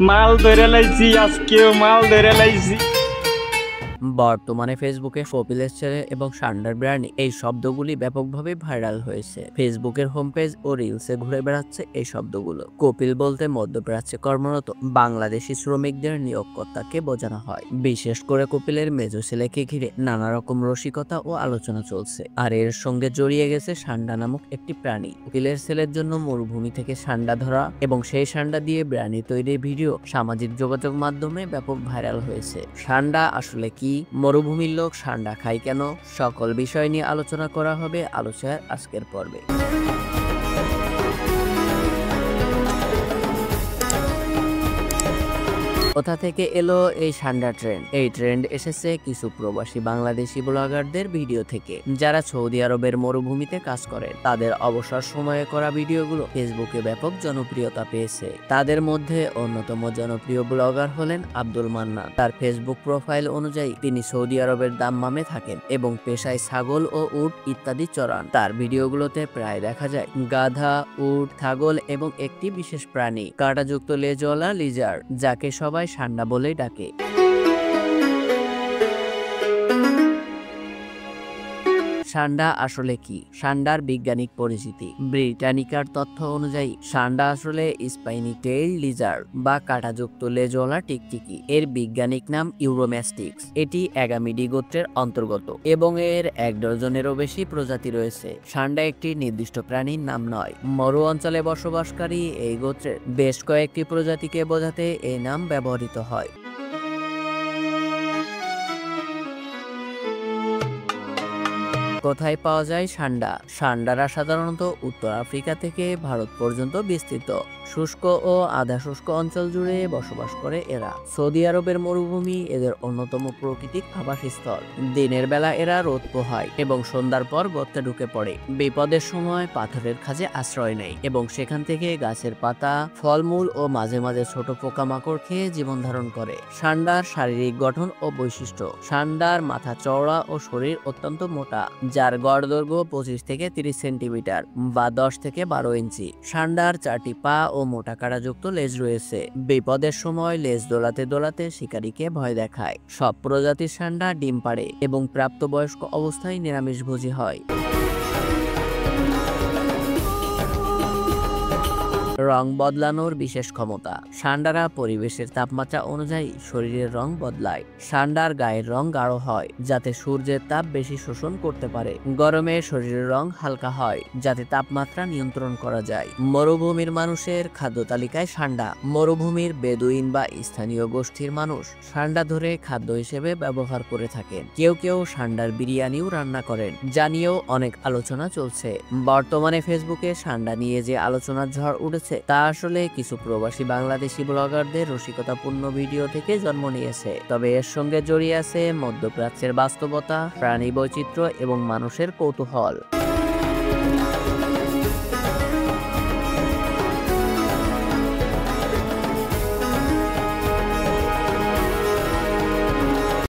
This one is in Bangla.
মাল ধরে লাইছি, আজকেও মাল ধরে লাইছি। বর্তমানে ফেসবুকে কপিলের ছেলে এবং সান্ডার ব্রানি এই শব্দগুলি ব্যাপকভাবে ভাইরাল হয়েছে। ফেসবুকের হোম পেজ ও রিলসে ঘুরে বেড়াচ্ছে এই শব্দগুলো। কপিল বলতে মধ্যপ্রাচ্যে কর্মরত বাংলাদেশি শ্রমিকদের নিয়োগকর্তাকে বোঝানো হয়। বিশেষ করে কপিলের মেজো ছেলেকে ঘিরে নানা রকম রসিকতা ও আলোচনা চলছে। আর এর সঙ্গে জড়িয়ে গেছে সান্ডা নামক একটি প্রাণী। কপিলের ছেলের জন্য মরুভূমি থেকে সান্ডা ধরা এবং সেই সান্ডা দিয়ে ব্রানি তৈরির ভিডিও সামাজিক যোগাযোগ মাধ্যমে ব্যাপক ভাইরাল হয়েছে। সান্ডা আসলে কি, মরুভূমির লোক সান্ডা খায় কেন, সকল বিষয় নিয়ে আলোচনা করা হবে আলোচনার আজকের পর্বে। কোথা থেকে এলো এই সান্ডা ট্রেন্ড? এই ট্রেন্ড এসেছে কিছু প্রবাসী বাংলাদেশি ব্লগারদের ভিডিও থেকে, যারা সৌদি আরবের মরুভূমিতে কাজ করেন। তাদের অবসর সময়ে করা ভিডিওগুলো ফেসবুকে ব্যাপক জনপ্রিয়তা পেয়েছে। তাদের মধ্যে অন্যতম জনপ্রিয় ব্লগার হলেন আব্দুল মান্নান। তার ফেসবুক প্রোফাইল অনুযায়ী তিনি সৌদি আরবের দাম্মামে থাকেন এবং পেশায় ছাগল ও উট ইত্যাদি চড়ান। তার ভিডিওগুলোতে প্রায় দেখা যায় গাধা, উট, ছাগল এবং একটি বিশেষ প্রাণী কাঁটাযুক্ত লেজওয়ালা লিজার্ড, যাকে সবাই সান্ডা বলেই ডাকে। সান্ডা আসলে কি? সান্ডার বৈজ্ঞানিক পরিচিতি। ব্রিটানিকার তথ্য অনুযায়ী সান্ডা আসলে স্পাইনি টেইল লিজার্ড বা কাঁটাযুক্ত লেজওয়ালা টিকটিকি। এর বৈজ্ঞানিক নাম ইউরোম্যাস্টিক্স। এটি অ্যাগামিডি গোত্রের অন্তর্গত এবং এর 1 ডজনেরও বেশি প্রজাতি রয়েছে। সান্ডা একটি নির্দিষ্ট প্রাণীর নাম নয়। মরু অঞ্চলে বসবাসকারী এই গোত্রের বেশ কয়েকটি প্রজাতিকে বোঝাতে এই নাম ব্যবহৃত হয়। কোথায় পাওয়া যায় সান্ডা? সান্ডারা সাধারণত উত্তর আফ্রিকা থেকে ভারত পর্যন্ত বিস্তৃত শুষ্ক ও আধা শুষ্ক অঞ্চল জুড়ে বসবাস করে এরা। সৌদি আরবের মরুভূমি এদের অন্যতম প্রাকৃতিক আবাসস্থল। দিনের বেলা এরা রোদ পোহায় এবং সন্ধ্যার পর গর্তে ঢুকে পড়ে। বিপদের সময় পাথরের খাঁজে আশ্রয় নেয় এবং সেখান থেকে গাছের পাতা, ফলমূল ও মাঝে মাঝে ছোট পোকামাকড় খেয়ে জীবন ধারণ করে। সান্ডার শারীরিক গঠন ও বৈশিষ্ট্য। সান্ডার মাথা চওড়া ও শরীর অত্যন্ত মোটা, যার গড় দৈর্ঘ্য 25 থেকে 30 সেন্টিমিটার বা 10 থেকে 12 ইঞ্চি। সান্ডার 4টি পা ও মোটা কাঁটাযুক্ত লেজ রয়েছে। বিপদের সময় লেজ দোলাতে দোলাতে শিকারীকে ভয় দেখায়। সব প্রজাতির সান্ডা ডিম পাড়ে এবং প্রাপ্তবয়স্ক অবস্থায় নিরামিষভোজী হয়। রং বদলানোর বিশেষ ক্ষমতা। সান্ডারা পরিবেশের তাপমাত্রা অনুযায়ী শরীরের রং বদলায়। সান্ডার গায়ের রং গাঢ় হয় যাতে সূর্যের তাপ বেশি শোষণ করতে পারে। গরমে শরীরের রং হালকা হয় যাতে তাপমাত্রা নিয়ন্ত্রণ করা যায়। মরুভূমির মানুষের খাদ্য তালিকায় সান্ডা। মরুভূমির বেদুইন বা স্থানীয় গোষ্ঠীর মানুষ সান্ডা ধরে খাদ্য হিসেবে ব্যবহার করে থাকেন। কেউ কেউ সান্ডার বিরিয়ানিও রান্না করেন, যা নিয়েও অনেক আলোচনা চলছে। বর্তমানে ফেসবুকে সান্ডা নিয়ে যে আলোচনার ঝড় উঠেছে তা আসলে কিছু প্রবাসী বাংলাদেশি ব্লগারদের রসিকতাপূর্ণ ভিডিও থেকে জন্ম নিয়েছে। তবে এর সঙ্গে জড়িয়ে আছে মধ্যপ্রাচ্যের বাস্তবতা, প্রাণী বৈচিত্র্য এবং মানুষের কৌতূহল।